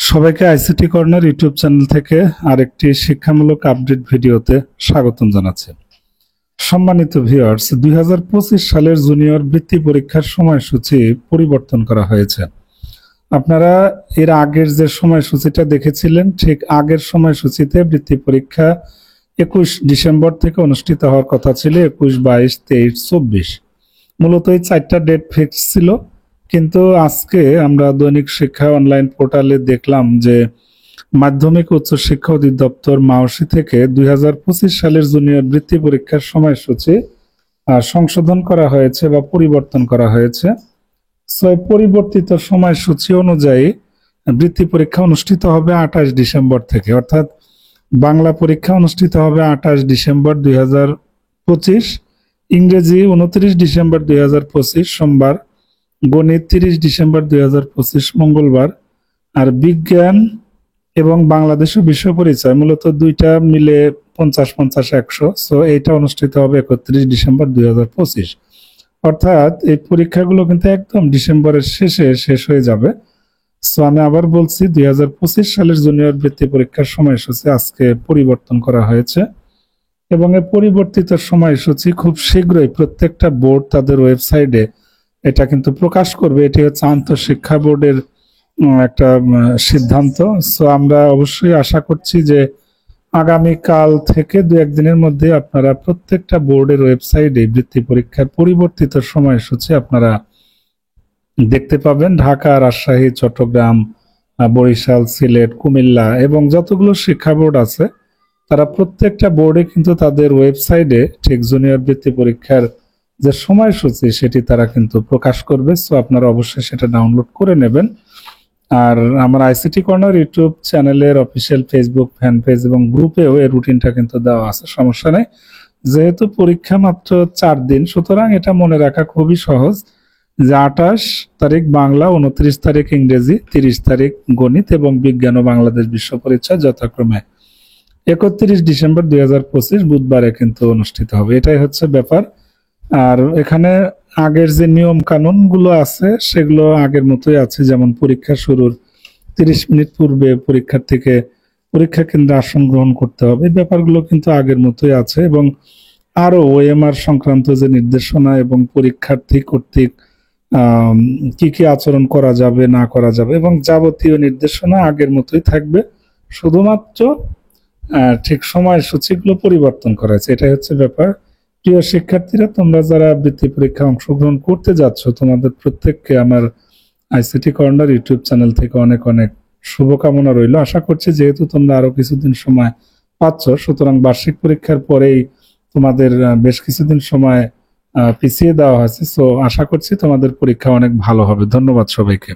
সবাইকে ICT corner YouTube channel থেকে আরেকটি শিক্ষামূলক আপডেট ভিডিওতে স্বাগতম জানাচ্ছি। সম্মানিত ভিউয়ার্স, 2025 সালের জুনিয়র বৃত্তি পরীক্ষার সময়সূচি পরিবর্তন করা হয়েছে। আপনারা এর আগের যে সময়সূচিটা দেখেছিলেন, ঠিক আগের সময়সূচিতে বৃত্তি পরীক্ষা 21 ডিসেম্বর থেকে অনুষ্ঠিত হওয়ার কথা ছিল। 21, 22, 23, 24 মূলত এই 4টা ডেট ফিক্স ছিল। কিন্তু আজকে আমরা দৈনিক শিক্ষা অনলাইন পোর্টালে দেখলাম যে মাধ্যমিক উচ্চ শিক্ষা অধিদপ্তর মাওসি থেকে 2025 সালের জুনিয়র বৃত্তি পরীক্ষার সময়সূচি সংশোধন করা হয়েছে বা পরিবর্তন করা হয়েছে। পরিবর্তিত সময়সূচি অনুযায়ী বৃত্তি পরীক্ষা অনুষ্ঠিত হবে 28 ডিসেম্বর থেকে, অর্থাৎ বাংলা পরীক্ষা অনুষ্ঠিত হবে 28 ডিসেম্বর 2025, ইংরেজি 29 ডিসেম্বর 2025 সোমবার, গণিত 30 ডিসেম্বর 2025 মঙ্গলবার, আর বিজ্ঞান এবং বাংলাদেশ ও বিশ্ব পরিচয় মূলত দুইটা মিলে 50-50-100। সো এইটা অনুষ্ঠিত হবে 31 ডিসেম্বর 2025। অর্থাৎ এই পরীক্ষাগুলো কিন্তু একদম ডিসেম্বরের শেষে শেষ হয়ে যাবে। সো আমি আবার বলছি, 2025 সালের জুনিয়র বৃত্তি পরীক্ষার সময়সূচি আজকে পরিবর্তন করা হয়েছে এবং এই পরিবর্তিত সময়সূচি খুব শীঘ্রই প্রত্যেকটা বোর্ড তাদের ওয়েবসাইটে এটা কিন্তু প্রকাশ করবে। এটি হচ্ছে আন্তঃশিক্ষা বোর্ডের একটা সিদ্ধান্ত। সো আমরা অবশ্যই আশা করছি যে আগামীকাল থেকে 2-1 দিনের মধ্যে আপনারা প্রত্যেকটা বোর্ডের ওয়েবসাইটে বৃত্তি পরীক্ষার পরিবর্তিত সময়সূচি আপনারা দেখতে পাবেন। ঢাকা, রাজশাহী, চট্টগ্রাম, বরিশাল, সিলেট, কুমিল্লা এবং যতগুলো শিক্ষা বোর্ড আছে তারা প্রত্যেকটা বোর্ডে কিন্তু তাদের ওয়েবসাইটে ঠিক জুনিয়র বৃত্তি পরীক্ষার যে সময়সূচি সেটি তারা কিন্তু প্রকাশ করবে। সো আপনারা অবশ্যই সেটা ডাউনলোড করে নেবেন। আর আমার আইসিটি কর্নার ইউটিউব চ্যানেলের অফিসিয়াল ফেসবুক ফ্যান পেজ এবং গ্রুপেও এই রুটিনটা কিন্তু দেওয়া আছে, সমস্যা নেই। যেহেতু পরীক্ষা মাত্র 4 দিন, সুতরাং এটা মনে রাখা খুবই সহজ যে 28 তারিখ বাংলা, 29 তারিখ ইংরেজি, 30 তারিখ গণিত এবং বিজ্ঞান ও বাংলাদেশ বিশ্ব পরিচয় যথাক্রমে 31 ডিসেম্বর 2025 বুধবারে কিন্তু অনুষ্ঠিত হবে। এটাই হচ্ছে ব্যাপার। আর এখানে আগের যে নিয়ম কানুন গুলো আছে সেগুলো আগের মতোই আছে, যেমন পরীক্ষা শুরুর 30 মিনিট পূর্বে পরীক্ষার্থীকে পরীক্ষা কেন্দ্রে আসন গ্রহণ করতে হবে। এই ব্যাপারগুলো কিন্তু আগের মতোই আছে এবং আরো ওএমআর সংক্রান্ত যে নির্দেশনা এবং পরীক্ষার্থী কর্তৃক কি কি আচরণ করা যাবে না করা যাবে এবং যাবতীয় নির্দেশনা আগের মতোই থাকবে। শুধুমাত্র ঠিক সময়সূচিগুলো পরিবর্তন করা হয়েছে, এটাই হচ্ছে ব্যাপার। প্রিয় শিক্ষার্থীরা, তোমরা যারা বৃত্তি পরীক্ষা অংশগ্রহণ করতে যাচ্ছ, তোমাদের প্রত্যেককে আমার আইসিটি কর্নার ইউটিউব চ্যানেল থেকে অনেক অনেক শুভকামনা রইল। আশা করছি যেহেতু তোমরা আরো কিছুদিন সময় পাচ্ছ, সুতরাং বার্ষিক পরীক্ষার পরেই তোমাদের বেশ কিছুদিন সময় পিছিয়ে দেওয়া হয়েছে। সো আশা করছি তোমাদের পরীক্ষা অনেক ভালো হবে। ধন্যবাদ সবাইকে।